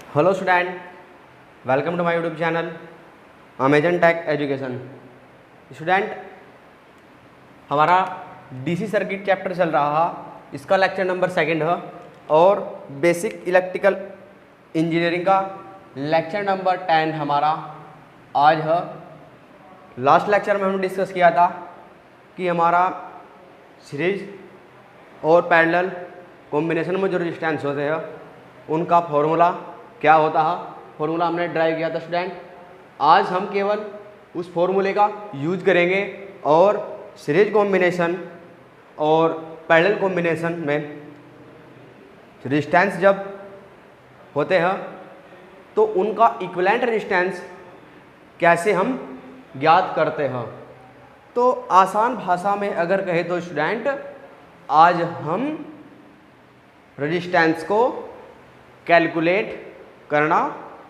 Hello student, welcome to my YouTube channel Amazon tech education. Student, हमारा DC circuit chapter चल रहा है, इसका लेक्चर नंबर 2 है और बेसिक इलेक्ट्रिकल इंजीनियरिंग का लेक्चर नंबर 10 हमारा आज है। लास्ट लेक्चर में हमने डिस्कस किया था कि हमारा सीरीज और पैरेलल कॉम्बिनेशन में जो रेजिस्टेंस होते हैं उनका फॉर्मूला क्या होता है, फॉर्मूला हमने ड्राइव किया था स्टूडेंट। आज हम केवल उस फॉर्मूले का यूज करेंगे और सीरीज कॉम्बिनेशन और पैरेलल कॉम्बिनेशन में रेजिस्टेंस जब होते हैं तो उनका इक्विवेलेंट रेजिस्टेंस कैसे हम ज्ञात करते हैं। तो आसान भाषा में अगर कहें तो स्टूडेंट, आज हम रेजिस्टेंस को कैलकुलेट करना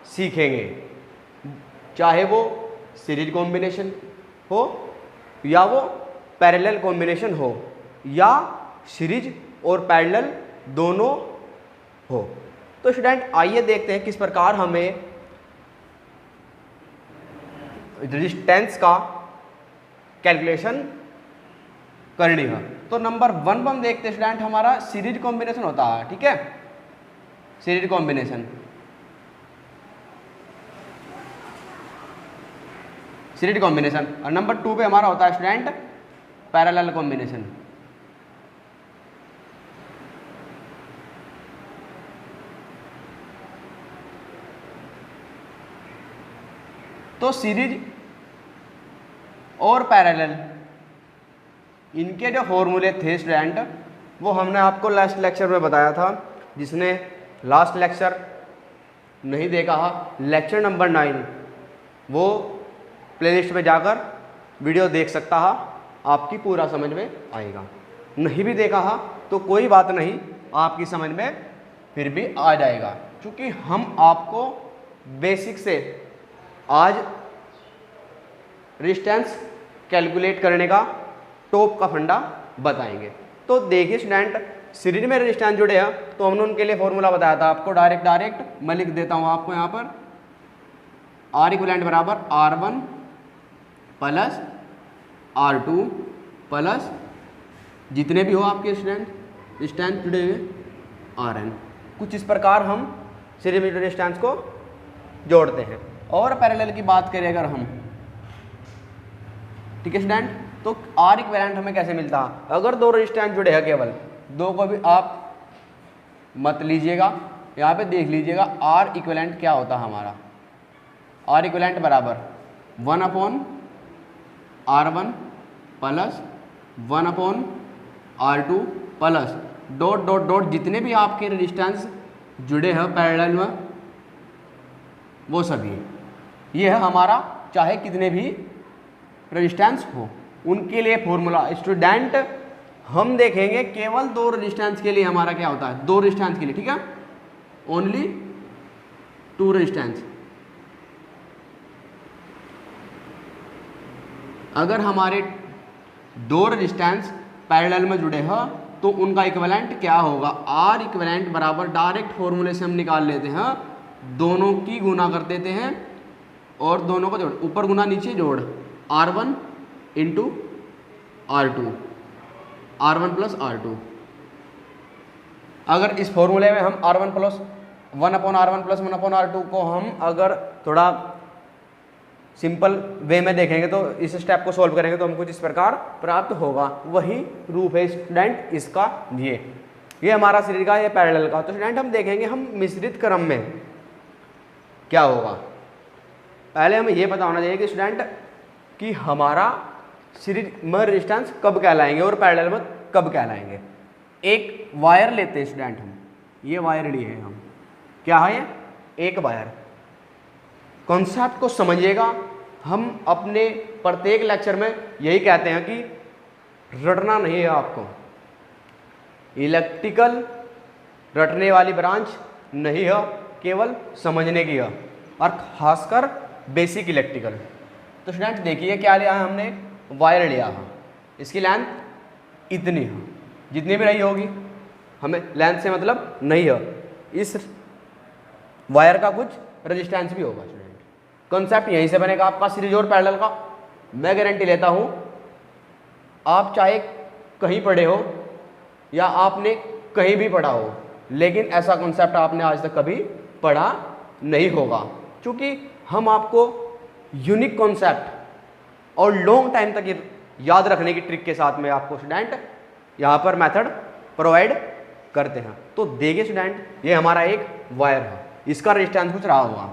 सीखेंगे, चाहे वो सीरीज कॉम्बिनेशन हो या वो पैरेलल कॉम्बिनेशन हो या सीरीज और पैरेलल दोनों हो। तो स्टूडेंट आइए देखते हैं किस प्रकार हमें रेजिस्टेंस का कैलकुलेशन करनी है। तो नंबर 1 पर हम देखते हैं स्टूडेंट, हमारा सीरीज कॉम्बिनेशन होता है, ठीक है, सीरीज कॉम्बिनेशन। सीरीज कॉम्बिनेशन और नंबर 2 पे हमारा होता है स्टूडेंट पैरेलल कॉम्बिनेशन। तो सीरीज और पैरेलल इनके जो फॉर्मूले थे स्टूडेंट वो हमने आपको लास्ट लेक्चर में बताया था। जिसने लास्ट लेक्चर नहीं देखा है, लेक्चर नंबर 9, वो प्लेलिस्ट में जाकर वीडियो देख सकता है, आपकी पूरा समझ में आएगा। नहीं भी देखा है तो कोई बात नहीं, आपकी समझ में फिर भी आ जाएगा, क्योंकि हम आपको बेसिक से आज रेजिस्टेंस कैलकुलेट करने का टॉप का फंडा बताएंगे। तो देखिए स्टूडेंट, सीरीज में रेजिस्टेंस जुड़े हैं तो हमने उनके लिए फॉर्मूला बताया था आपको। डायरेक्ट मैं लिख देता हूँ आपको यहाँ पर, आर इक्विवेलेंट बराबर R1 प्लस R2 प्लस जितने भी हो आपके स्टूडेंट रेजिस्टेंस जुड़े हुए Rn। कुछ इस प्रकार हम सीरीज में रेजिस्टेंस को जोड़ते हैं। और पैरेलल की बात करें अगर हम, ठीक है स्टूडेंट, तो आर इक्विवेलेंट हमें कैसे मिलता है? अगर दो रेजिस्टेंस जुड़े हैं, केवल दो को भी आप मत लीजिएगा, यहाँ पे देख लीजिएगा आर इक्विवेलेंट क्या होता है हमारा। आर इक्विवेलेंट बराबर 1/R1 plus 1/R2 plus dot dot dot जितने भी आपके रेजिस्टेंस जुड़े हैं पैरेलल में वो सभी, ये है हमारा, चाहे कितने भी रेजिस्टेंस हो उनके लिए फॉर्मूला। स्टूडेंट हम देखेंगे केवल दो रेजिस्टेंस के लिए हमारा क्या होता है, दो रेजिस्टेंस के लिए, ठीक है, ओनली 2 रेजिस्टेंस। अगर हमारे 2 रेजिस्टेंस पैरेलल में जुड़े हैं तो उनका इक्विवेलेंट क्या होगा? आर इक्विवेलेंट बराबर डायरेक्ट फॉर्मूले से हम निकाल लेते हैं, दोनों की गुना कर देते हैं और दोनों को जोड़, ऊपर गुना नीचे जोड़, R1 into R2, R1 plus R2। अगर इस फॉर्मूले में हम R1 plus 1/R1 plus 1/R2 को हम अगर थोड़ा सिंपल वे में देखेंगे तो इस स्टेप को सॉल्व करेंगे तो हमको इस प्रकार प्राप्त होगा। वही रूप है स्टूडेंट इसका, ये हमारा सीरीज का, ये पैरेलल का। तो स्टूडेंट हम देखेंगे हम मिश्रित क्रम में क्या होगा। पहले हमें ये पता होना चाहिए कि स्टूडेंट कि हमारा सीरीज में रेजिस्टेंस कब कहलाएंगे और पैरेलल में कब कहलाएंगे। एक वायर लेते हैं स्टूडेंट, हम ये वायर लिए हैं हम, क्या है ये? एक वायर। कॉन्सेप्ट को समझिएगा, हम अपने प्रत्येक लेक्चर में यही कहते हैं कि रटना नहीं है आपको, इलेक्ट्रिकल रटने वाली ब्रांच नहीं है, केवल समझने की है, और खासकर बेसिक इलेक्ट्रिकल। तो स्टूडेंट देखिए क्या लिया है हमने, वायर लिया है, इसकी लेंथ इतनी है, जितनी भी रही होगी, हमें लेंथ से मतलब नहीं है, इस वायर का कुछ रेजिस्टेंस भी होगा स्टूडेंट। कॉन्सेप्ट यहीं से बनेगा आपका सीरीज और पैरेलल का। मैं गारंटी लेता हूं आप चाहे कहीं पढ़े हो या आपने कहीं भी पढ़ा हो, लेकिन ऐसा कॉन्सेप्ट आपने आज तक कभी पढ़ा नहीं होगा, क्योंकि हम आपको यूनिक कॉन्सेप्ट और लॉन्ग टाइम तक याद रखने की ट्रिक के साथ में आपको स्टूडेंट यहाँ पर मेथड प्रोवाइड करते हैं। तो देखिए स्टूडेंट, ये हमारा एक वायर है, इसका रेजिस्टेंस कुछ रहा होगा,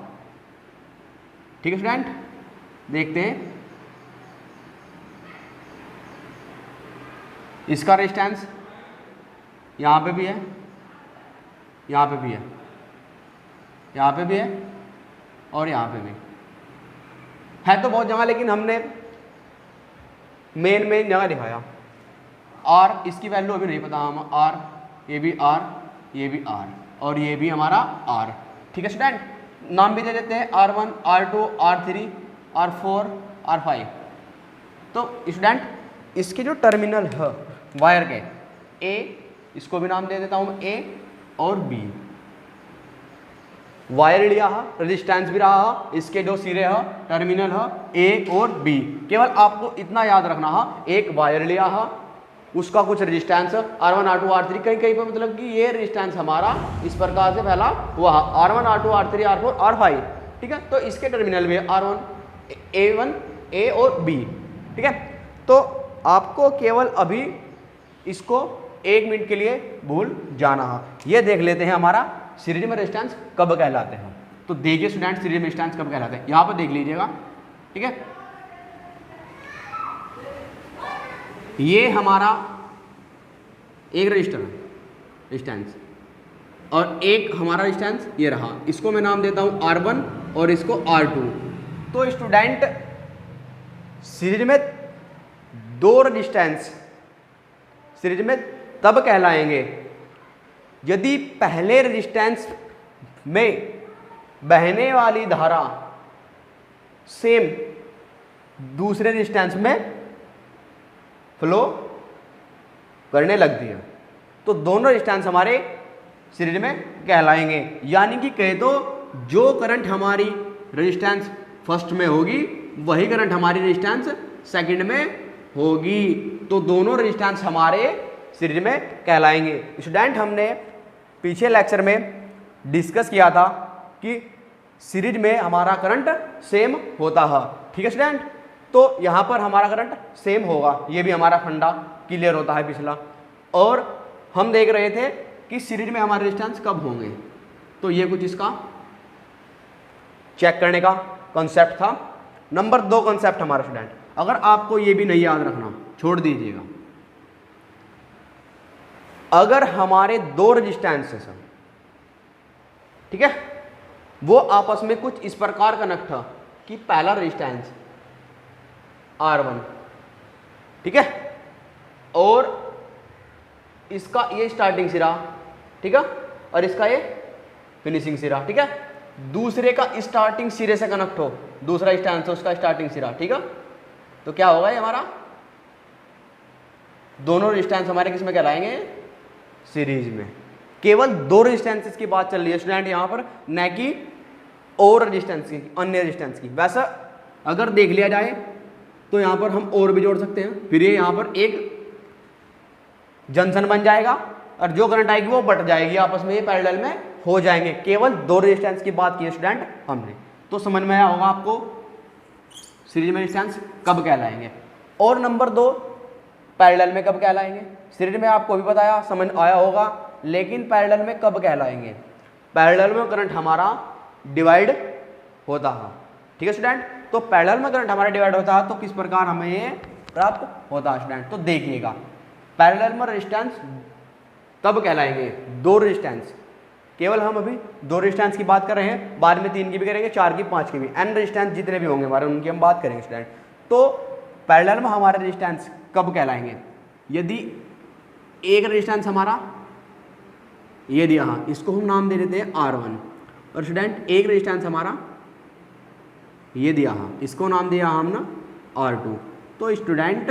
ठीक है स्टूडेंट। देखते हैं इसका रेजिस्टेंस यहाँ पे भी है, यहाँ पे भी है, यहाँ पे भी है और यहाँ पे भी है, तो बहुत जगह, लेकिन हमने मेन जगह दिखाया। आर इसकी वैल्यू अभी नहीं पता हम, आर ये भी आर, ये भी आर और ये भी हमारा आर, ठीक है स्टूडेंट। नाम भी दे देते हैं R1, R2, R3, R4, R5। तो स्टूडेंट इसके जो टर्मिनल है वायर के, ए, इसको भी नाम दे देता हूं ए और बी। वायर लिया है, रेजिस्टेंस भी रहा है, इसके जो सिरे है टर्मिनल है ए और बी। केवल आपको इतना याद रखना है, एक वायर लिया है, उसका कुछ रेजिस्टेंस R1, R2, R3, कहीं कहीं पर मतलब कि ये रेजिस्टेंस हमारा इस प्रकार से फैला हुआ है R1, R2, R3, R4, R5, ठीक है। तो इसके टर्मिनल में R1, A और B, ठीक है। तो आपको केवल अभी इसको 1 मिनट के लिए भूल जाना है। ये देख लेते हैं हमारा सीरीज में रेजिस्टेंस कब कहलाते हैं। तो देखिए स्टूडेंट, सीरीज में रेजिस्टेंस कब कहलाते हैं, यहाँ पर देख लीजिएगा, ठीक है। ये हमारा एक रजिस्टर है रेजिस्टेंस, और एक हमारा रेजिस्टेंस ये रहा, इसको मैं नाम देता हूं R1 और इसको R2। तो स्टूडेंट सीरीज में दो रेजिस्टेंस सीरीज में तब कहलाएंगे यदि पहले रेजिस्टेंस में बहने वाली धारा सेम दूसरे रेजिस्टेंस में फ्लो करने लगती है, तो दोनों रेजिस्टेंस हमारे सीरीज में कहलाएंगे। यानी कि कहे तो जो करंट हमारी रेजिस्टेंस फर्स्ट में होगी वही करंट हमारी रेजिस्टेंस सेकंड में होगी, तो दोनों रेजिस्टेंस हमारे सीरीज में कहलाएंगे। स्टूडेंट हमने पीछे लेक्चर में डिस्कस किया था कि सीरीज में हमारा करंट सेम होता है, ठीक है स्टूडेंट। तो यहाँ पर हमारा करंट सेम होगा, ये भी हमारा फंडा क्लियर होता है पिछला। और हम देख रहे थे कि सीरीज में हमारे रेजिस्टेंस कब होंगे, तो ये कुछ इसका चेक करने का कॉन्सेप्ट था। नंबर 2 कॉन्सेप्ट हमारा स्टूडेंट, अगर आपको ये भी नहीं याद रखना छोड़ दीजिएगा, अगर हमारे दो रेजिस्टेंसेस हैं, ठीक है, वो आपस में कुछ इस प्रकार कनेक्ट है कि पहला रेजिस्टेंस R1, ठीक है, और इसका ये स्टार्टिंग सिरा, ठीक है, और इसका ये फिनिशिंग सिरा, ठीक है। दूसरे का स्टार्टिंग सिरे से कनेक्ट हो, दूसरा रेजिस्टेंस उसका स्टार्टिंग सिरा, ठीक है, तो क्या होगा ये हमारा दोनों रेजिस्टेंस हमारे किस में कहलाएंगे, सीरीज में। केवल दो रेजिस्टेंसेस की बात चल रही है स्टूडेंट यहाँ पर, न कि और रेजिस्टेंस की, अन्य रेजिस्टेंस की। वैसा अगर देख लिया जाए तो यहाँ पर हम और भी जोड़ सकते हैं, फिर ये यहाँ पर एक जंक्शन बन जाएगा और जो करंट आएगी वो बट जाएगी आपस में, ये पैरेलल में हो जाएंगे। केवल दो रेजिस्टेंस की बात की है स्टूडेंट हमने, तो समझ में आया होगा आपको सीरीज में रेजिस्टेंस कब कहलाएंगे। और नंबर 2 पैरेलल में कब कहलाएंगे। सीरीज में आपको भी बताया, समझ आया होगा, लेकिन पैरेलल में कब कहलाएंगे। पैरेलल में करंट हमारा डिवाइड होता है, ठीक है स्टूडेंट। तो पैरेलल में करंट हमारा डिवाइड होता है, तो किस प्रकार हमें ये प्राप्त होता है स्टूडेंट, तो देखिएगा पैरेलल में रेजिस्टेंस कब कहलाएंगे, दो रेजिस्टेंस। केवल हम अभी दो रेजिस्टेंस की बात कर रहे हैं, बाद में 3 की भी करेंगे, 4 की, 5 की भी, एन रेजिस्टेंस जितने भी होंगे हमारे उनकी हम बात करेंगे स्टूडेंट। तो पैरेलल में हमारे रेजिस्टेंस कब कहलाएंगे, यदि एक रेजिस्टेंस हमारा ये दिया, इसको हम नाम दे देते हैं R1, और स्टूडेंट एक रेजिस्टेंस हमारा ये दिया, इसको नाम दिया हमने R2। तो स्टूडेंट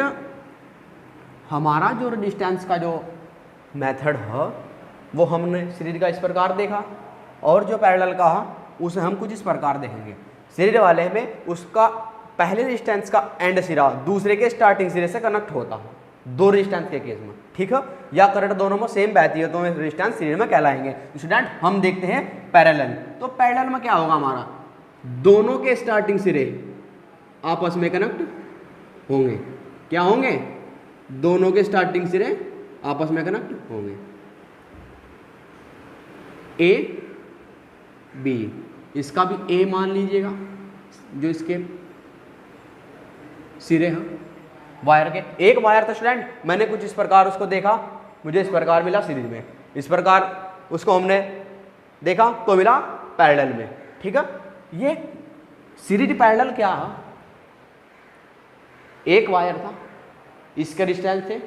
हमारा जो रेजिस्टेंस का जो मेथड है वो हमने सीरीज का इस प्रकार देखा, और जो पैरेलल का उसे हम कुछ इस प्रकार देखेंगे। सीरीज वाले में उसका पहले रेजिस्टेंस का एंड सिरा दूसरे के स्टार्टिंग सिरे से कनेक्ट होता है, दो रेजिस्टेंस के केस में, ठीक है, या करंट दोनों में सेम बहती है तो रेजिस्टेंस सीरीज में कहलाएंगे। स्टूडेंट हम देखते हैं पैरेलल। तो पैरेलल में क्या होगा हमारा, दोनों के स्टार्टिंग सिरे आपस में कनेक्ट होंगे। क्या होंगे, दोनों के स्टार्टिंग सिरे आपस में कनेक्ट होंगे। ए बी, इसका भी ए मान लीजिएगा, जो इसके सिरे हैं वायर के। एक वायर था स्टूडेंट, मैंने कुछ इस प्रकार उसको देखा, मुझे इस प्रकार मिला सीरीज में, इस प्रकार उसको हमने देखा तो मिला पैरेलल में, ठीक है। ये सीरीज पैरेलल क्या है, एक वायर था, इसके डिस्टेंस थे,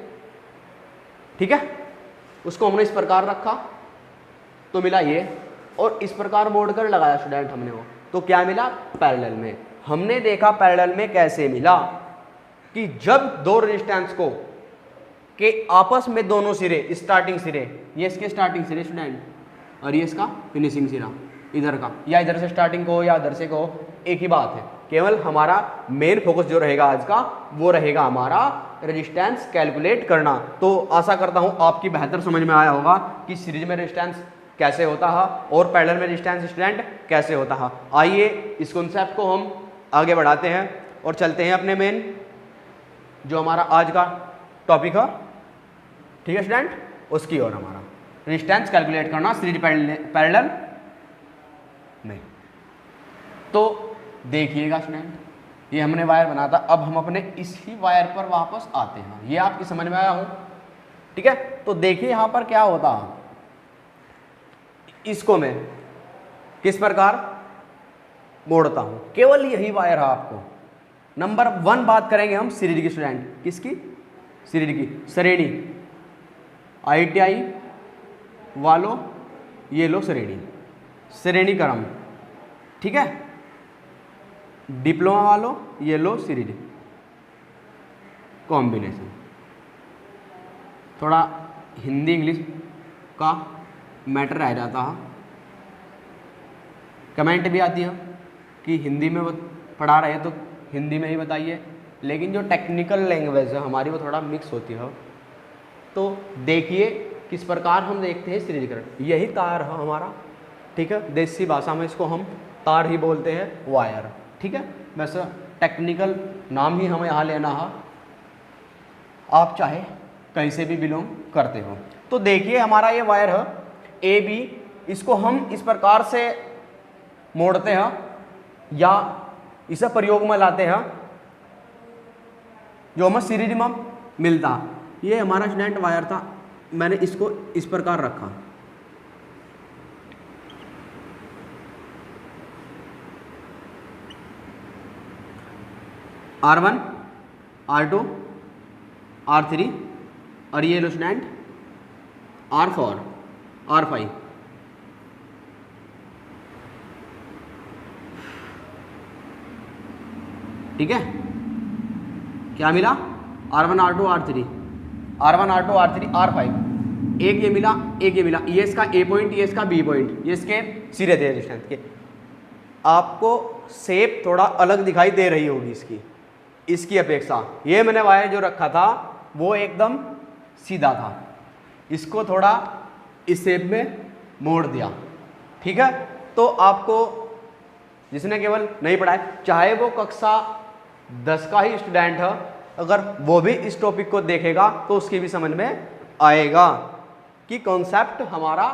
ठीक है, उसको हमने इस प्रकार रखा तो मिला ये, और इस प्रकार मोड़ कर लगाया स्टूडेंट हमने वो, तो क्या मिला पैरेलल में। हमने देखा पैरेलल में कैसे मिला कि जब दो रेजिस्टेंस को के आपस में दोनों सिरे स्टार्टिंग सिरे, ये इसके स्टार्टिंग सिरे स्टूडेंट और ये इसका फिनिशिंग सिरा इधर का, या इधर से स्टार्टिंग को या इधर से को, एक ही बात है। केवल हमारा मेन फोकस जो रहेगा आज का वो रहेगा हमारा रेजिस्टेंस कैलकुलेट करना। तो आशा करता हूं आपकी बेहतर समझ में आया होगा कि सीरीज में रेजिस्टेंस कैसे होता है और पैरेलल में रेजिस्टेंस स्टूडेंट कैसे होता है। आइए इस कॉन्सेप्ट को हम आगे बढ़ाते हैं और चलते हैं अपने मेन जो हमारा आज का टॉपिक है, ठीक है स्टूडेंट, उसकी ओर हमारा रेजिस्टेंस कैलकुलेट करना सीरीज पैरेलल में। तो देखिएगा स्टूडेंट, ये हमने वायर बना था, अब हम अपने इसी वायर पर वापस आते हैं। ये आपकी समझ में आया हो, ठीक है। तो देखिए यहाँ पर क्या होता है, इसको मैं किस प्रकार मोड़ता हूं, केवल यही वायर है आपको। नंबर 1 बात करेंगे हम सीरीज की स्टूडेंट, किसकी, सीरीज की, श्रेणी, ITI वालों ये लो श्रेणी, श्रेणी क्रम, ठीक है, डिप्लोमा वालों ये लो सीरीज कॉम्बिनेशन। थोड़ा हिंदी इंग्लिश का मैटर रह जाता है, कमेंट भी आती है कि हिंदी में पढ़ा रहे तो हिंदी में ही बताइए, लेकिन जो टेक्निकल लैंग्वेज है हमारी वो थोड़ा मिक्स होती है। तो देखिए किस प्रकार हम देखते हैं सीरीज करंट, यही तार है हमारा, ठीक है, देसी भाषा में इसको हम तार ही बोलते हैं, वायर, ठीक है। वैसे टेक्निकल नाम ही हमें यहाँ लेना है, आप चाहे कहीं से भी बिलोंग करते हो। तो देखिए हमारा ये वायर है AB, इसको हम इस प्रकार से मोड़ते हैं या इसे प्रयोग में लाते हैं जो हमें सीरीज में मिलता। ये हमारा स्टूडेंट वायर था, मैंने इसको इस प्रकार रखा, R1 R2 R3 और ये लो स्टूडेंट R4 R5, ठीक है। क्या मिला, R1 R2 R3, R1 R2 R3 R5, एक ये मिला, एक ये मिला, ये इसका A पॉइंट, ये इसका B पॉइंट, ये इसके सिरे थे रेजिस्टेंस के। आपको शेप थोड़ा अलग दिखाई दे रही होगी इसकी अपेक्षा। ये मैंने वायर जो रखा था वो एकदम सीधा था, इसको थोड़ा इस शेप में मोड़ दिया, ठीक है। तो आपको जिसने केवल नहीं पढ़ा है, चाहे वो कक्षा 10 का ही स्टूडेंट है, अगर वो भी इस टॉपिक को देखेगा तो उसकी भी समझ में आएगा कि कॉन्सेप्ट हमारा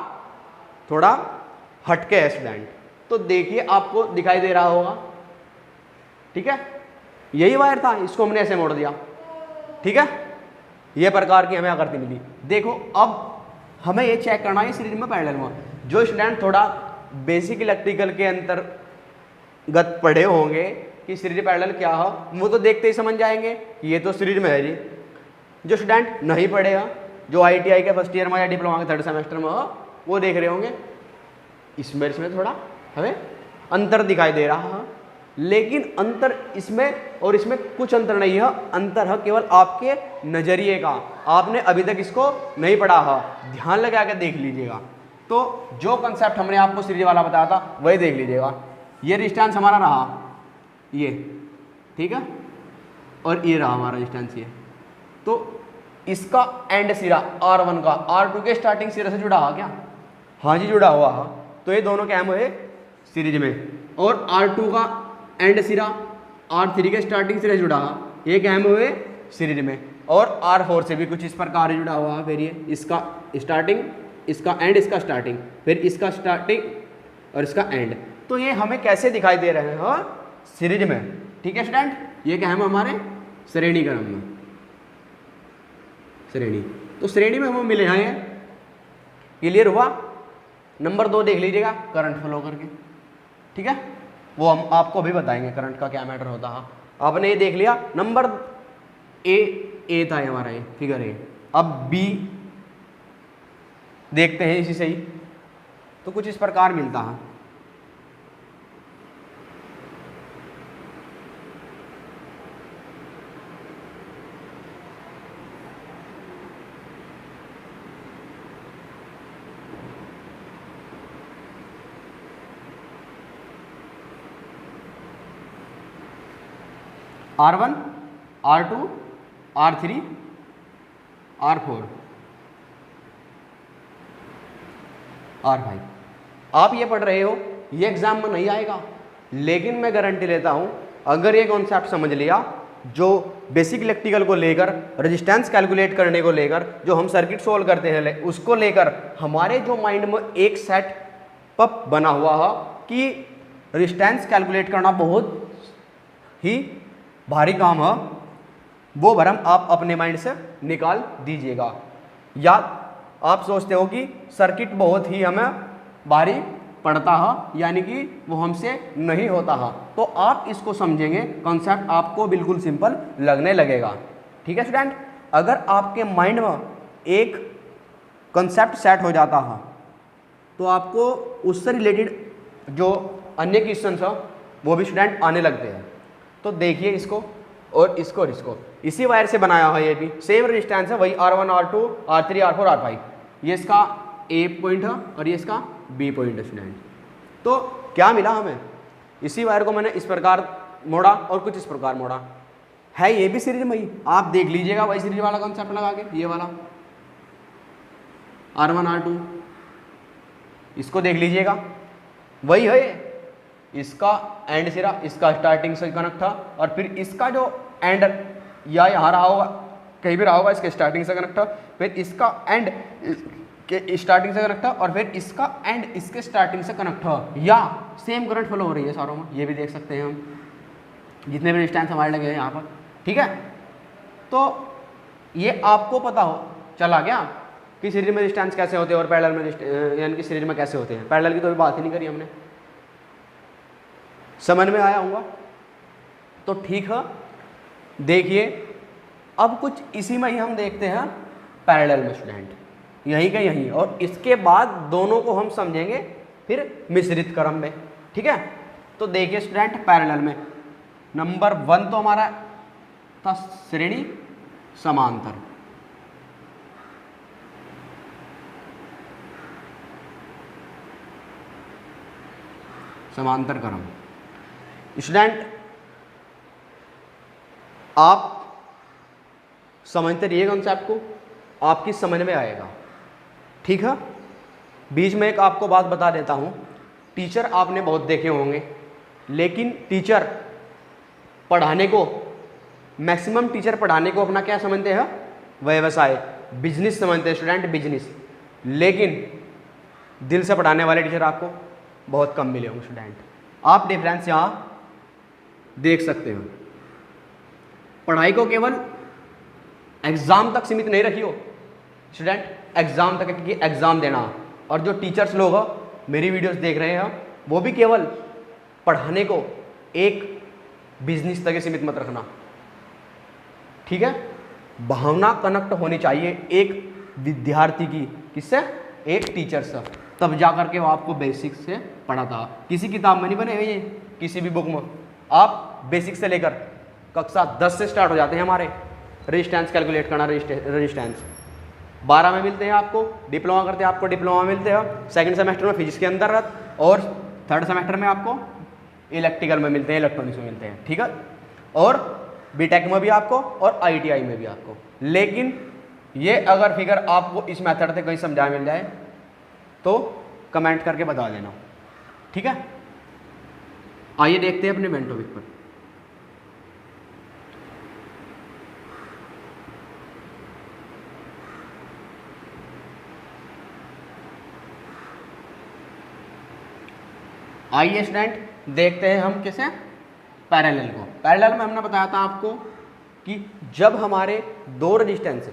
थोड़ा हटके है स्टूडेंट। तो देखिए आपको दिखाई दे रहा होगा, ठीक है, यही वायर था, इसको हमने ऐसे मोड़ दिया, ठीक है। ये प्रकार की हमें आकृति मिली। देखो अब हमें ये चेक करना है सीरीज में पैरेलल में। जो स्टूडेंट थोड़ा बेसिक इलेक्ट्रिकल के अंतर्गत पढ़े होंगे कि सीरीज पैरेलल क्या है, वो तो देखते ही समझ जाएंगे कि ये तो सीरीज में है जी। जो स्टूडेंट नहीं पढ़े हैं, जो ITI के फर्स्ट ईयर में या डिप्लोमा के 3rd सेमेस्टर में हो, वो देख रहे होंगे इसमें थोड़ा हमें अंतर दिखाई दे रहा है, लेकिन अंतर इसमें और इसमें कुछ अंतर नहीं है। अंतर है केवल आपके नज़रिए का, आपने अभी तक इसको नहीं पढ़ा है, ध्यान लगा के देख लीजिएगा। तो जो कंसेप्ट हमने आपको सीरीज वाला बताया था वही देख लीजिएगा। ये रेजिस्टेंस हमारा रहा ये, ठीक है, और ये रहा हमारा रेजिस्टेंस ये। तो इसका एंड सिरा R1 का R2 के स्टार्टिंग सिरे से जुड़ा हुआ क्या? हाँ जी जुड़ा हुआ है। तो ये दोनों क्या हुए सीरीज में, और R2 का एंड सिरा R3 के स्टार्टिंग सिरे से जुड़ा हुआ, ये क्या हुए सीरीज में, और R4 से भी कुछ इस प्रकार जुड़ा हुआ है। फिर ये इसका स्टार्टिंग, इसका एंड, इसका स्टार्टिंग, फिर इसका स्टार्टिंग और इसका एंड। तो ये हमें कैसे दिखाई दे रहे हैं सीरीज में, ठीक है स्टूडेंट। ये क्या है हमारे श्रेणी क्रम में, श्रेणी। तो श्रेणी में हमें मिले हैं ये, क्लियर हुआ। नंबर 2 देख लीजिएगा करंट फ्लो करके, ठीक है, वो हम आपको भी बताएंगे करंट का क्या मैटर होता है। आपने ये देख लिया नंबर ए था हमारा ये फिगर ए। अब बी देखते हैं इसी से ही, तो कुछ इस प्रकार मिलता है। R1, R2, R3, R4, R5। आप ये पढ़ रहे हो, ये एग्जाम में नहीं आएगा, लेकिन मैं गारंटी लेता हूं अगर ये कॉन्सेप्ट समझ लिया, जो बेसिक इलेक्ट्रिकल को लेकर, रेजिस्टेंस कैलकुलेट करने को लेकर, जो हम सर्किट सोल्व करते हैं उसको लेकर हमारे जो माइंड में एक सेट पप बना हुआ है कि रेजिस्टेंस कैलकुलेट करना बहुत ही भारी काम है, वो भरम आप अपने माइंड से निकाल दीजिएगा। या आप सोचते हो कि सर्किट बहुत ही हमें भारी पड़ता है, यानी कि वो हमसे नहीं होता है, तो आप इसको समझेंगे, कॉन्सेप्ट आपको बिल्कुल सिंपल लगने लगेगा, ठीक है स्टूडेंट। अगर आपके माइंड में एक कॉन्सेप्ट सेट हो जाता है तो आपको उससे रिलेटेड जो अन्य क्वेश्चन है वो भी स्टूडेंट आने लगते हैं। तो देखिए इसको और इसको और इसको, इसी वायर से बनाया हुआ ये भी सेम रेजिस्टेंस है, वही R1, R2, R3, R4, R5। ये इसका A पॉइंट है और ये इसका B पॉइंट है स्टूडेंट। तो क्या मिला हमें, इसी वायर को मैंने इस प्रकार मोड़ा और कुछ इस प्रकार मोड़ा है, ये भी सीरीज में ही। आप देख लीजिएगा वही सीरीज वाला कॉन्सेप्ट लगा के, ये वाला R1, R2, इसको देख लीजिएगा वही है ये। इसका एंड सिरा इसका स्टार्टिंग से कनेक्ट था, और फिर इसका जो एंड या यहाँ रहा होगा, कहीं भी रहा होगा, इसके स्टार्टिंग से कनेक्ट था, फिर इसका एंड के स्टार्टिंग से कनेक्ट था, और फिर इसका एंड इसके स्टार्टिंग से कनेक्ट था, या सेम करंट फ्लो हो रही है सारों में। ये भी देख सकते हैं हम, जितने भी रेजिस्टेंस हमारे लगे हैं यहाँ पर, ठीक है। तो ये आपको पता हो चला गया कि सीरीज में रेजिस्टेंस कैसे होते हैं और पैरेलल में यानी कि सीरीज में कैसे होते हैं। पैरेलल की तो अभी बात ही नहीं करी हमने, समझ में आया होगा। तो ठीक है, देखिए अब कुछ इसी में ही हम देखते हैं पैरेलल में स्टूडेंट, यहीं का यहीं, और इसके बाद दोनों को हम समझेंगे फिर मिश्रित क्रम में, ठीक है। तो देखिए स्टूडेंट पैरेलल में नंबर 1 तो हमारा था श्रेणी समांतर, समांतर क्रम। स्टूडेंट आप समझते रहिए कॉन्सेप्ट को, आपकी समझ में आएगा, ठीक है। बीच में एक आपको बात बता देता हूं, टीचर आपने बहुत देखे होंगे, लेकिन टीचर पढ़ाने को, मैक्सिमम टीचर पढ़ाने को अपना क्या समझते हैं, व्यवसाय, बिजनेस समझते हैं स्टूडेंट, बिजनेस। लेकिन दिल से पढ़ाने वाले टीचर आपको बहुत कम मिले होंगे स्टूडेंट। आप डिफरेंस यहाँ देख सकते हो। पढ़ाई को केवल एग्जाम तक सीमित नहीं रखियो स्टूडेंट, एग्जाम तक कि एग्जाम देना। और जो टीचर्स लोग हो मेरी वीडियोस देख रहे हैं, वो भी केवल पढ़ाने को एक बिजनेस तक सीमित मत रखना, ठीक है। भावना कनेक्ट होनी चाहिए एक विद्यार्थी की, किससे, एक टीचर से, तब जा करके वो आपको बेसिक से पढ़ाता। किसी किताब में नहीं बने हुए, किसी भी बुक में। आप बेसिक से लेकर कक्षा 10 से स्टार्ट हो जाते हैं हमारे रेजिस्टेंस कैलकुलेट करना, रेजिस्टेंस 12 में मिलते हैं आपको, डिप्लोमा करते हैं आपको डिप्लोमा मिलते हैं, सेकंड सेमेस्टर में फिजिक्स के अंतर्गत, और थर्ड सेमेस्टर में आपको इलेक्ट्रिकल में मिलते हैं, इलेक्ट्रॉनिक्स में मिलते हैं, ठीक है। और बीटेक में भी आपको और आईटीआई में भी आपको। लेकिन ये अगर फिगर आपको इस मेथड से कहीं समझा मिल जाए तो कमेंट करके बता देना, ठीक है। आइए देखते हैं अपने मेन टॉपिक पर। आइए स्टूडेंट देखते हैं हम किसे, पैरेलल को। पैरेलल में हमने बताया था आपको कि जब हमारे दो रेजिस्टेंस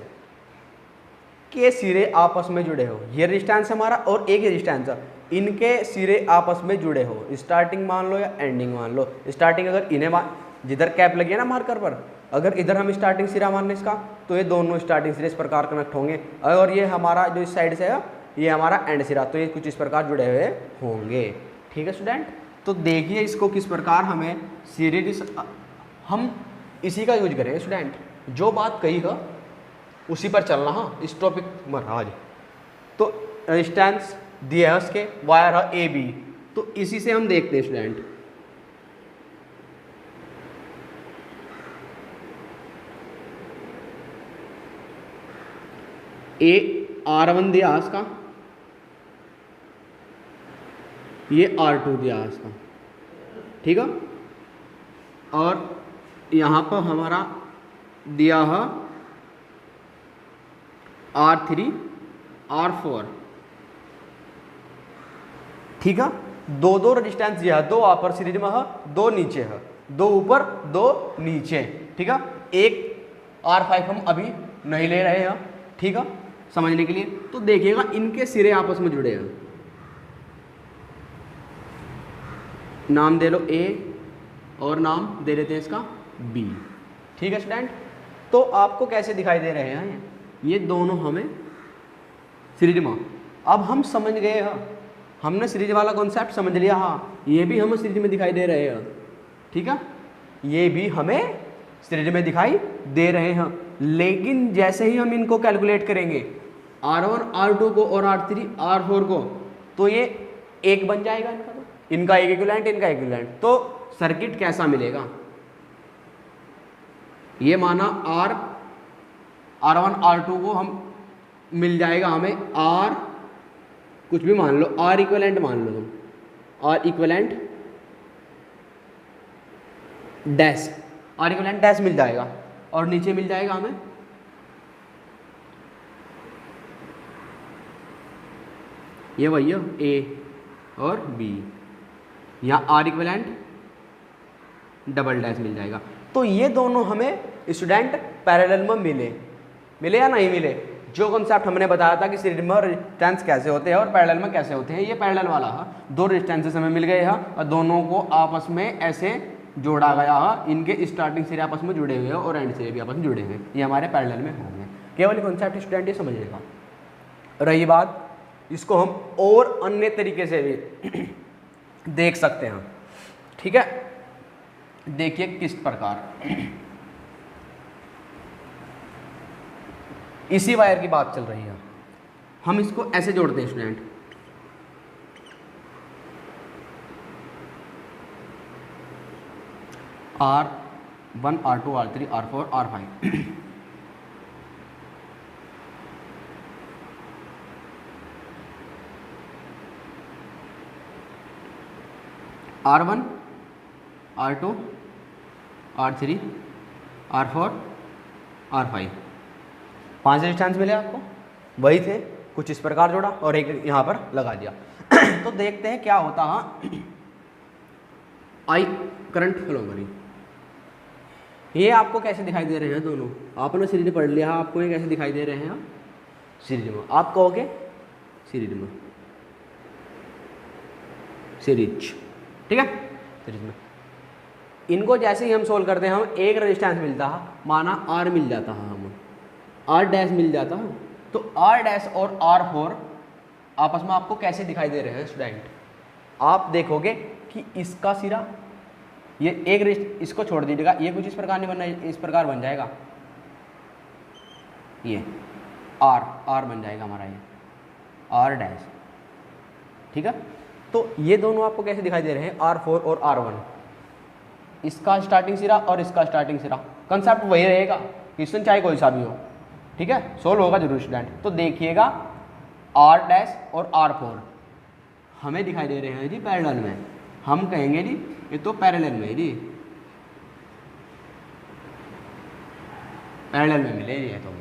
के सिरे आपस में जुड़े हो, ये रेजिस्टेंस हमारा और एक रेजिस्टेंस, इनके सिरे आपस में जुड़े हो, स्टार्टिंग मान लो या एंडिंग मान लो। स्टार्टिंग अगर इन्हें जिधर कैप लगी है ना मार्कर पर, अगर इधर हम स्टार्टिंग सिरा मानने इसका, तो ये दोनों स्टार्टिंग सिरे इस प्रकार कनेक्ट होंगे। और ये हमारा जो इस साइड से है ये हमारा एंड सिरा, तो ये कुछ इस प्रकार जुड़े हुए होंगे, ठीक है स्टूडेंट। तो देखिए इसको किस प्रकार हमें सीरीज, हम इसी का यूज करेंगे स्टूडेंट, जो बात कही है उसी पर चलना। हाँ, इस टॉपिक में आज तो रेजिस्टेंस दिए है उसके, वायर है ए बी, तो इसी से हम देखते हैं स्टूडेंट। ए R1 दिया इसका, ये R2 दिया इसका, ठीक है। और यहाँ पर हमारा दिया है R3 R4, ठीक है। दो दो रेजिस्टेंस दिया है, दो अपर सीरीज में है, दो नीचे है, दो ऊपर दो नीचे, ठीक है। एक R5 हम अभी नहीं ले रहे हैं, ठीक है, समझने के लिए। तो देखिएगा इनके सिरे आपस में जुड़े हैं, नाम दे लो A और नाम दे देते हैं इसका B, ठीक है स्टूडेंट। तो आपको कैसे दिखाई दे रहे हैं ये दोनों हमें सीरीज में। अब हम समझ गए हैं, हमने सीरीज वाला कॉन्सेप्ट समझ लिया। हाँ, ये भी हमें सीरीज में दिखाई दे रहे हैं, ठीक है, ये भी हमें सीरीज में दिखाई दे रहे हैं। लेकिन जैसे ही हम इनको कैलकुलेट करेंगे R1 R2 को और R3 R4 को, तो ये एक बन जाएगा इनका, तो इनका एक इक्विवेलेंट, इनका इक्विवेलेंट। तो सर्किट कैसा मिलेगा, ये माना R1 R2 को हम मिल जाएगा हमें R कुछ भी मान लो, R इक्विवेलेंट मान लो तुम, R equivalent dash, R equivalent dash मिल जाएगा। और नीचे मिल जाएगा हमें ये भैया A और B, यहाँ R इक्विवेलेंट डबल डैश मिल जाएगा। तो ये दोनों हमें स्टूडेंट पैरेलल में मिले या नहीं मिले। जो कॉन्सेप्ट हमने बताया था कि सीरीज में रेजिस्टेंस कैसे होते हैं और पैरेलल में कैसे होते हैं, ये पैरेलल वाला है। दो रेजिस्टेंसेस हमें मिल गए हैं और दोनों को आपस में ऐसे जोड़ा गया है, इनके स्टार्टिंग सिरे आपस में जुड़े हुए हैं और एंड सिरे भी आपस में जुड़े हुए हैं, ये हमारे पैरेलल में होंगे। केवल कॉन्सेप्ट स्टूडेंट ये समझिएगा। रही बात, इसको हम और अन्य तरीके से भी देख सकते हैं, ठीक है। देखिए किस प्रकार, इसी वायर की बात चल रही है, हम इसको ऐसे जोड़ते हैं student. R1 R2 R3 R4 R5 R1 R2 R3 R4 R5 5 resistance मिले आपको, वही थे, कुछ इस प्रकार जोड़ा और एक यहाँ पर लगा दिया। तो देखते हैं क्या होता है। आई करंट फ्लो करी, ये आपको कैसे दिखाई दे रहे हैं दोनों, आपने सीरीज पढ़ लिया, आपको ये कैसे दिखाई दे रहे हैं सीरीज में। आप कहोगे सीरीज में, सीरीज, ठीक है, सीरीज में। इनको जैसे ही हम सोल्व करते हैं, हम एक रेजिस्टेंस मिलता है, माना R मिल जाता है, हम R डैश मिल जाता है, तो R डैश और R4 आपस में आपको कैसे दिखाई दे रहे हैं स्टूडेंट। आप देखोगे कि इसका सिरा, ये एक इसको छोड़ दीजिएगा, ये कुछ इस प्रकार नहीं बनना, इस प्रकार बन जाएगा ये, आर बन जाएगा हमारा ये आर डैश, ठीक है। तो ये दोनों आपको कैसे दिखाई दे रहे हैं, R4 और R1, इसका स्टार्टिंग सिरा और इसका स्टार्टिंग सिरा, कंसेप्ट वही रहेगा, क्वेश्चन चाहे कोई सा भी हो, ठीक है, सोल्व होगा जरूर स्टूडेंट। तो देखिएगा R डैश और R4 हमें दिखाई दे रहे हैं जी पैरेलल में, हम कहेंगे जी ये तो पैरेलल में जी, पैरेलल में मिले ये तो,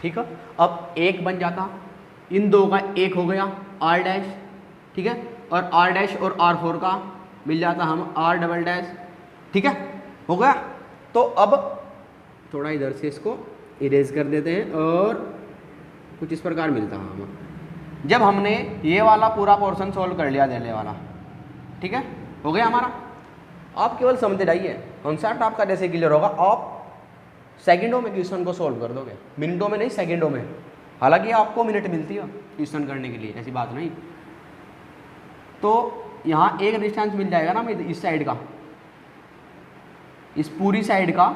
ठीक है। अब एक बन जाता, इन दो का एक हो गया R डैश, ठीक है, और R डैश और R4 का मिल जाता हम R डबल डैश, ठीक है, हो गया। तो अब थोड़ा इधर से इसको इरेज कर देते हैं और कुछ इस प्रकार मिलता है हमें, जब हमने ये वाला पूरा पोर्शन सोल्व कर लिया दिल्ली वाला, ठीक है, हो गया हमारा। आप केवल समझते जाइए, कॉन्सेप्ट आपका जैसे क्लियर होगा, आप सेकंडों में क्वेश्चन को सोल्व कर दोगे, मिनटों में नहीं सेकंडों में, हालांकि आपको मिनट मिलती है क्वेश्चन करने के लिए, ऐसी बात नहीं। तो यहाँ एक रेजिस्टेंस मिल जाएगा ना मुझे इस साइड का, इस पूरी साइड का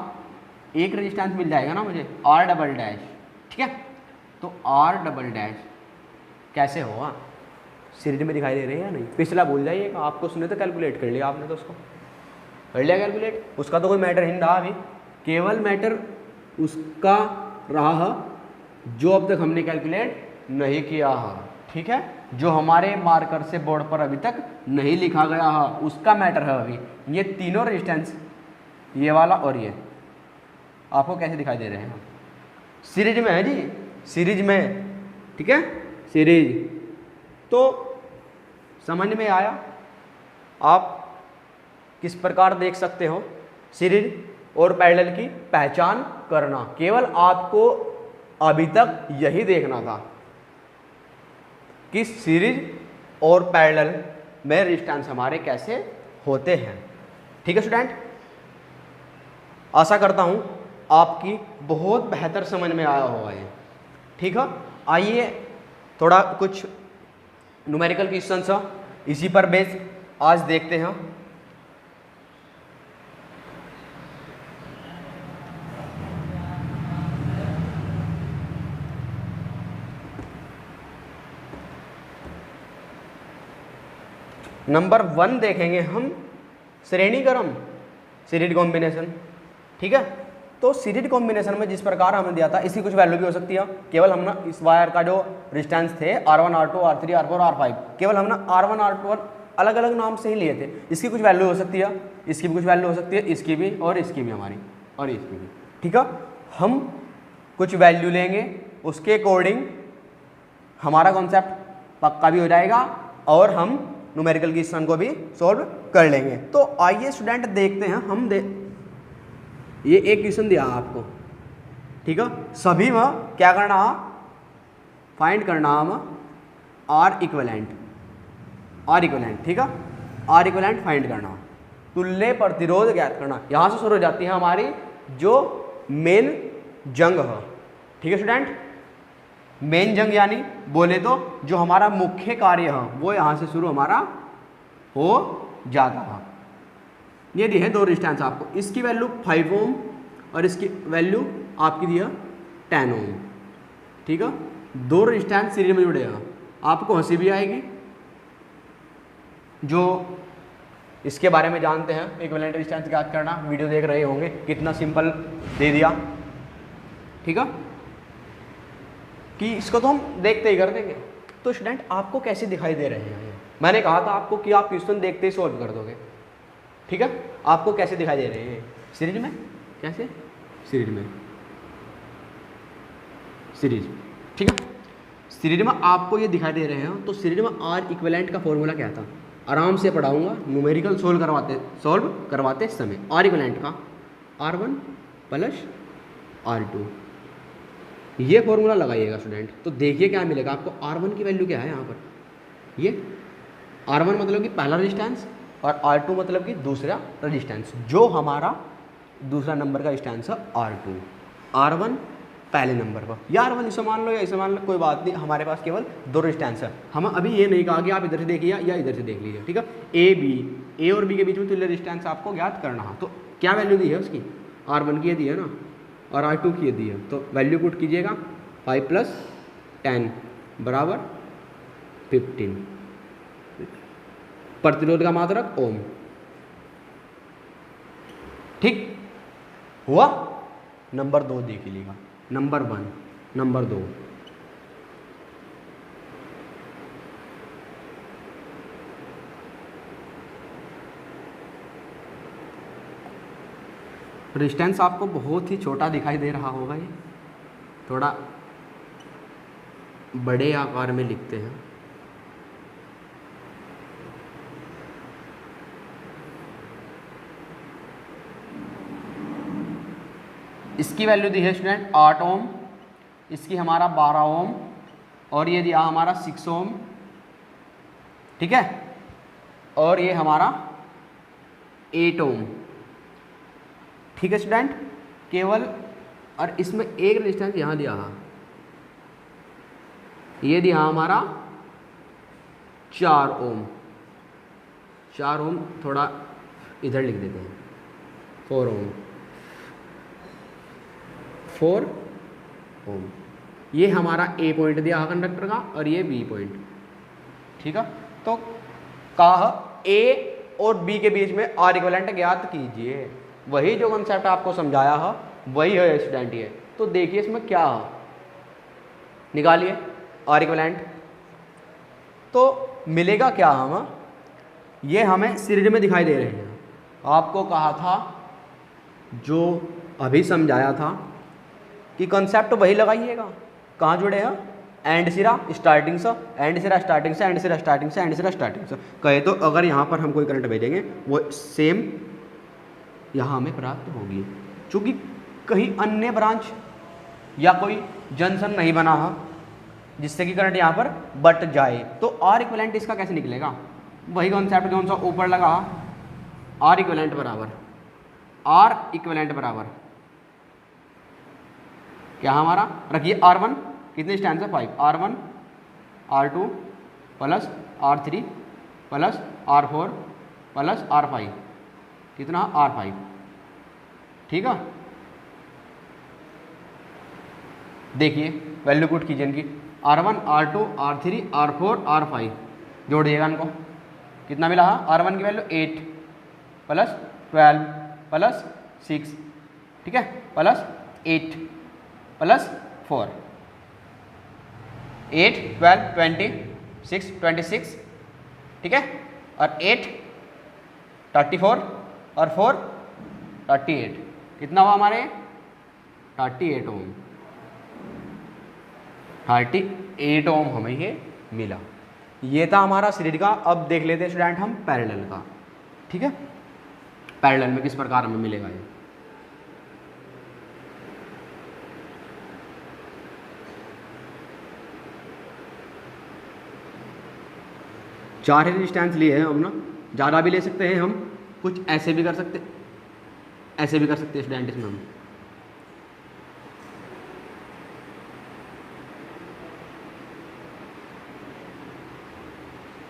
एक रेजिस्टेंस मिल जाएगा ना मुझे R डबल डैश, ठीक है। तो R डबल डैश कैसे होगा, सीरीज में दिखाई दे रहे हैं या नहीं, पिछला भूल जाइएगा, आपको सुने तो कैलकुलेट कर लिया आपने, तो उसको कर लिया कैलकुलेट, उसका तो कोई मैटर ही नहीं रहा अभी, केवल मैटर उसका रहा जो अब तक हमने कैलकुलेट नहीं किया है, ठीक है, जो हमारे मार्कर से बोर्ड पर अभी तक नहीं लिखा गया है उसका मैटर है अभी। ये तीनों रेजिस्टेंस, ये वाला और ये आपको कैसे दिखाई दे रहे हैं, सीरीज में है जी, सीरीज में, ठीक है, सीरीज। तो समझ में आया आप किस प्रकार देख सकते हो सीरीज और पैरेलल की पहचान करना, केवल आपको अभी तक यही देखना था कि सीरीज और पैरेलल में रेजिस्टेंस हमारे कैसे होते हैं, ठीक है स्टूडेंट। आशा करता हूं आपकी बहुत बेहतर समझ में आया होगा ये, ठीक है। आइए थोड़ा कुछ न्यूमेरिकल क्वेश्चंस है, इसी पर बेस आज देखते हैं। नंबर 1 देखेंगे हम श्रेणी क्रम सीरीज कॉम्बिनेशन, ठीक है। तो सीरीज कॉम्बिनेशन में जिस प्रकार हमने दिया था इसकी कुछ वैल्यू भी हो सकती है, केवल हम ना इस वायर का जो रेजिस्टेंस थे R1 R2 R3 R4 R5, केवल हम ना R1 R2 अलग अलग नाम से ही लिए थे, इसकी कुछ वैल्यू हो सकती है, इसकी भी कुछ वैल्यू हो सकती है, इसकी भी और इसकी भी हमारी और इसकी भी, ठीक है। हम कुछ वैल्यू लेंगे, उसके अकॉर्डिंग हमारा कॉन्सेप्ट पक्का भी हो जाएगा और हम न्यूमेरिकल क्वेश्चन को भी सॉल्व कर लेंगे। तो आइए स्टूडेंट देखते हैं, ये एक क्वेश्चन दिया आपको, ठीक है, सभी में क्या करना, फाइंड करना हम R इक्विवेलेंट, ठीक है, R इक्विवेलेंट फाइंड करना, तुल्य प्रतिरोध ज्ञात करना। यहाँ से शुरू हो जाती है हमारी जो मेन जंग है, ठीक है स्टूडेंट। मेन जंग यानी बोले तो जो हमारा मुख्य कार्य है वो यहाँ से शुरू हमारा हो जाता है। ये दी है दो रेजिस्टेंस आपको, इसकी वैल्यू 5 ओम और इसकी वैल्यू आपकी दी है 10 ओम, ठीक है। दो रेजिस्टेंस सीरीज में जुड़ेगा, आपको हंसी भी आएगी जो इसके बारे में जानते हैं, इक्विवेलेंट रेजिस्टेंस ज्ञात करना, वीडियो देख रहे होंगे, कितना सिंपल दे दिया, ठीक है, कि इसको तो हम देखते ही कर देंगे। तो स्टूडेंट आपको कैसे दिखाई दे रहे हैं, मैंने कहा था आपको कि आप क्वेश्चन देखते ही सॉल्व कर दोगे, ठीक है। आपको कैसे दिखाई दे रहे हैं, सीरीज में, कैसे सीरीज में, सीरीज, ठीक है। सीरीज में आपको ये दिखाई दे रहे हैं, तो सीरीज में R इक्विवेलेंट का फॉर्मूला क्या था, आराम से पढ़ाऊंगा, न्यूमेरिकल सोल्व करवाते समय। R इक्विवेलेंट का R1 प्लस R2, ये फॉर्मूला लगाइएगा स्टूडेंट। तो देखिए क्या मिलेगा आपको, R1 की वैल्यू क्या है यहाँ पर, ये R1 मतलब कि पहला रेजिस्टेंस और R2 मतलब कि दूसरा रेजिस्टेंस, जो हमारा दूसरा नंबर का रेजिस्टेंस है R2, R1 पहले नंबर पर, या R1 इसे मान लो या इसे मान लो, कोई बात नहीं, हमारे पास केवल दो रेजिस्टेंस है। हम अभी ये नहीं कहा कि आप इधर से देखिए या इधर से देख लीजिए, ठीक है। ए और बी के बीच में तुल्य रेजिस्टेंस आपको ज्ञात करना है। तो क्या वैल्यू दी है उसकी, R1 की ये दी है ना और R2 की ये दी है, तो वैल्यू पुट कीजिएगा 5 + 10 बराबर 15। प्रतिरोध का मात्रक ओम। ठीक हुआ। नंबर 2 देख लीजिएगा, नंबर 1, नंबर 2। रेजिस्टेंस आपको बहुत ही छोटा दिखाई दे रहा होगा, ये थोड़ा बड़े आकार में लिखते हैं। इसकी वैल्यू दी है स्टूडेंट 8 ओम, इसकी हमारा 12 ओम, और ये दिया हमारा 6 ओम। ठीक है, और ये हमारा 8 ओम। ठीक है स्टूडेंट, केवल और इसमें एक रेजिस्टेंस यहाँ दिया है, ये दिया हमारा 4 ओम। 4 ओम थोड़ा इधर लिख देते हैं, 4 ओम, 4 ओम। ये हमारा ए पॉइंट दिया है कंडक्टर का, और ये बी पॉइंट। ठीक है, तो कहा ए और बी के बीच में आर इक्विवेलेंट ज्ञात कीजिए। वही जो कॉन्सेप्ट आपको समझाया है वही है स्टूडेंट ये। तो देखिए इसमें क्या है, निकालिए आर इक्विवेलेंट। तो मिलेगा क्या हमें, ये हमें सीरीज में दिखाई दे रहे हैं। आपको कहा था, जो अभी समझाया था कि कॉन्सेप्ट वही लगाइएगा। कहाँ जुड़े हैं, एंड सिरा स्टार्टिंग से, एंड सिरा स्टार्टिंग से, एंड सिरा स्टार्टिंग से, एंड सिरा स्टार्टिंग से। कहे तो अगर यहाँ पर हम कोई करंट भेजेंगे वो सेम यहाँ हमें प्राप्त होगी। चूँकि कहीं अन्य ब्रांच या कोई जंक्शन नहीं बना है जिससे कि करंट यहाँ पर बट जाए, तो आर इक्विवेलेंट इसका कैसे निकलेगा। वही कॉन्सेप्ट कौन सा ऊपर लगा, आर इक्विवेलेंट बराबर, आर इक्विवेलेंट बराबर क्या हमारा, रखिए R1 कितने स्टैंड है 5, R1 R2 plus R3 plus R4 plus R5 कितना R5। ठीक है, देखिए वैल्यू पुट कीजिए इनकी, R1 R2 R3 R4 R5 जोड़ दिएगा इनको, कितना मिला है, R1 की वैल्यू 8 प्लस 12 प्लस 6, ठीक है, प्लस 8 प्लस 4, 8 12 26 26, ठीक है, और 8 34 और 4 38, कितना हुआ हमारे 38 ओम। 38 ओम हमें ये मिला। ये था हमारा सीरीज का। अब देख लेते हैं स्टूडेंट हम पैरेलल का। ठीक है, पैरेलल में किस प्रकार हमें मिलेगा ये। चार रेजिस्टेंस लिए हैं हम ना, ज़्यादा भी ले सकते हैं हम, कुछ ऐसे भी कर सकते, ऐसे भी कर सकते हैं स्टूडेंट इसमें हम।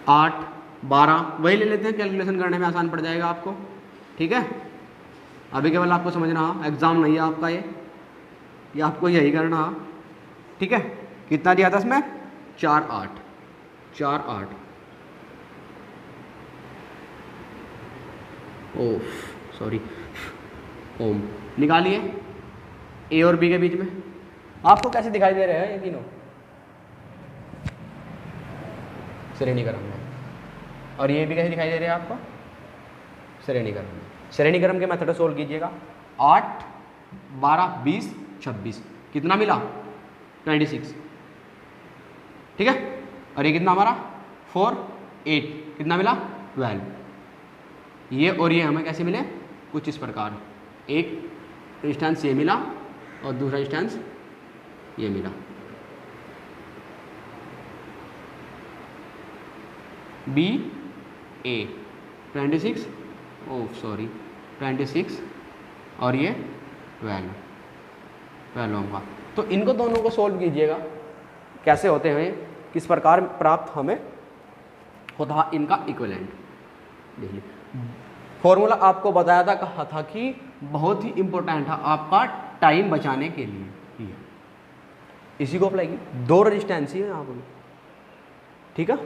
आठ 12 वही ले लेते हैं, कैलकुलेशन करने में आसान पड़ जाएगा आपको। ठीक है, अभी केवल आपको समझना है, एग्जाम नहीं है आपका ये आपको यही करना है। ठीक है, कितना दिया था इसमें 4 8 4 8 ओफ सॉरी ओम। निकालिए ए और बी के बीच में, आपको कैसे दिखाई दे रहे हैं ये तीनों, श्रेणी क्रम में, और ये भी कैसे दिखाई दे रहे हैं आपको, श्रेणी क्रम में। श्रेणी क्रम के मेथड सोल्व कीजिएगा। 8 12 20 26 कितना मिला 26, ठीक है, और ये कितना हमारा 4 8 कितना मिला 12। ये और ये हमें कैसे मिले, कुछ इस प्रकार, एक रेजिस्टेंस ये मिला और दूसरा रेजिस्टेंस ये मिला। बी ए 26 ओह सॉरी 26 और ये 12 ओम का। तो इनको दोनों को सोल्व कीजिएगा, कैसे होते हैं, किस प्रकार प्राप्त हमें होता है इनका इक्विवेलेंट। देखिए फॉर्मूला आपको बताया था, कहा था कि बहुत ही इंपॉर्टेंट है आपका टाइम बचाने के लिए। इसी को अप्लाई की, 2 रजिस्टेंस ही है यहाँ पर, ठीक है,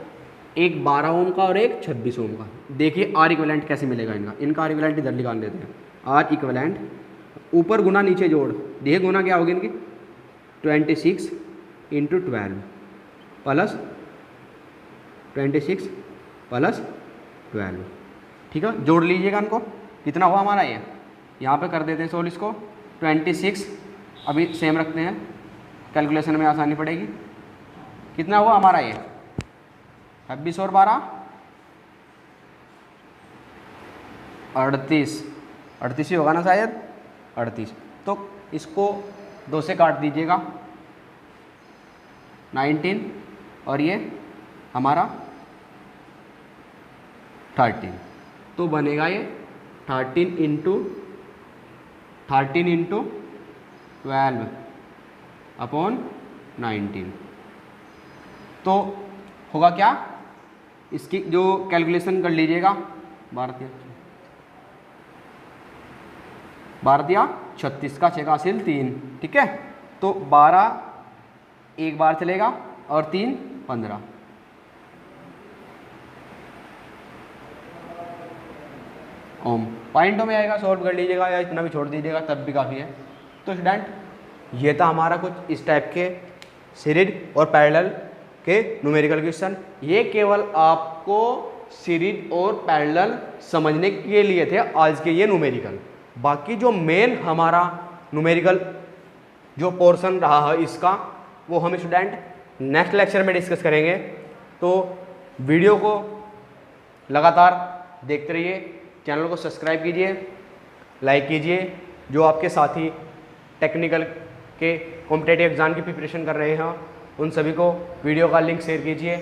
एक 12 ओम का और एक 26 ओम का। देखिए आर इक्विवेलेंट कैसे मिलेगा इनका आर इक्विवेलेंट इधर निकाल देते हैं। आर इक्विवेलेंट ऊपर गुना नीचे जोड़, देखिए गुना क्या होगी इनकी 26 × 12 प्लस 26 प्लस 12, ठीक है, जोड़ लीजिएगा इनको। कितना हुआ हमारा ये, यहाँ पे कर देते हैं सोल्व इसको। 26 अभी सेम रखते हैं, कैलकुलेशन में आसानी पड़ेगी। कितना हुआ हमारा ये 26 और 12 38, 38 ही होगा ना शायद, 38। तो इसको 2 से काट दीजिएगा 19 और ये हमारा 13, तो बनेगा ये 13 × 12 अपॉन 19। तो होगा क्या, इसकी जो कैलकुलेशन कर लीजिएगा, 12 36 का 6 का हासिल 3, ठीक है। तो 12 एक बार चलेगा और 3 15, ओम पॉइंटों में आएगा, सॉल्व कर लीजिएगा या इतना भी छोड़ दीजिएगा तब भी काफ़ी है। तो स्टूडेंट ये था हमारा कुछ इस टाइप के सीरीज और पैरेलल के न्यूमेरिकल क्वेश्चन। ये केवल आपको सीरीज और पैरेलल समझने के लिए थे आज के ये न्यूमेरिकल। बाकी जो मेन हमारा न्यूमेरिकल जो पोर्शन रहा है इसका, वो हम स्टूडेंट नेक्स्ट लेक्चर में डिस्कस करेंगे। तो वीडियो को लगातार देखते रहिए, चैनल को सब्सक्राइब कीजिए, लाइक कीजिए। जो आपके साथी टेक्निकल के कॉम्पिटिटिव एग्जाम की प्रिपरेशन कर रहे हैं उन सभी को वीडियो का लिंक शेयर कीजिए।